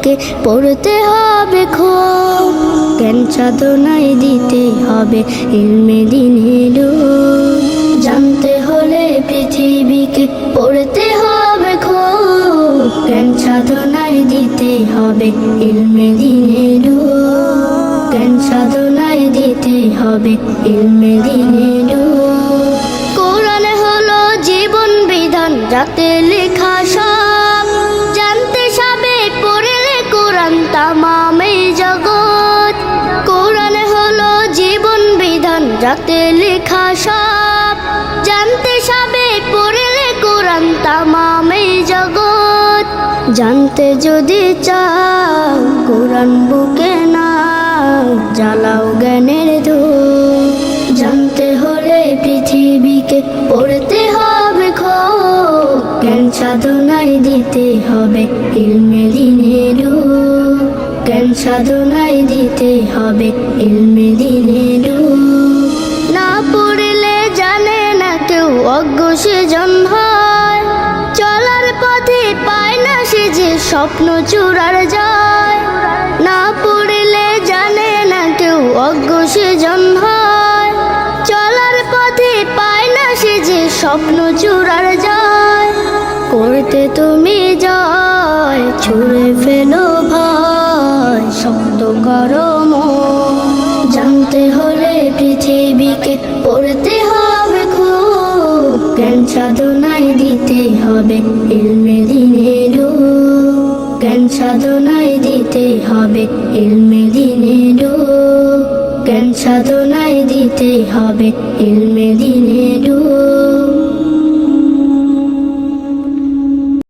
বুকে পড়তে হবে খুব, জ্ঞান সাধনায় দিতে হবে ইলমে দ্বীনের ডুব। জানতে হলে পৃথিবীকে পড়তে হবে খুব, জ্ঞান সাধনায় দিতে হবে ইলমে দ্বীনের ডুব। জ্ঞান সাধনায় দিতে হবে ইলমে দ্বীনের ডুব। কোরআন হলো জীবন বিধান, যাতে লেখা সব জানতে সবে পড়লে কোরআন তামাম এই জগৎ। কোরআন হলো জীবন বিধান, যাতে লেখা সব জানতে সবে পড়লে কোরআন তামাম এই জগৎ। জানতে যদি চাও কোরআন বুকে নাও, জ্বালাও জ্ঞানের ধূপ। জানতে হলে পৃথিবীকে পড়তে হবে খুব, জ্ঞান সাধনায় দিতে হবে ইলমে দ্বীনের ডুব। জ্ঞান সাধনায় দিতে হবে ইলমে দ্বীনের ডুব। না পড়লে জানে না কেউ, অজ্ঞ সেজন হয়। চলার পথে পায় না সে যে স্বপ্ন চূড়ার যায়। না পড়লে জানে না কেউ, অজ্ঞ সেজন হয়। চলার পথে পায় না সে যে স্বপ্ন চূড়ার যায়। করতে তুমি জয়, ছুঁড়ে ফেলো ভয়, শক্ত করো মন। জানতে হলে পৃথিবীকে পড়তে হবে খুব, জ্ঞান সাধনায় দিতে হবে ইলমে দ্বীনের ডুব। জ্ঞান সাধনায় দিতে হবে ইলমে দ্বীনের ডুব। জ্ঞান সাধনায় দিতে হবে ইলমে দ্বীনের ডুব।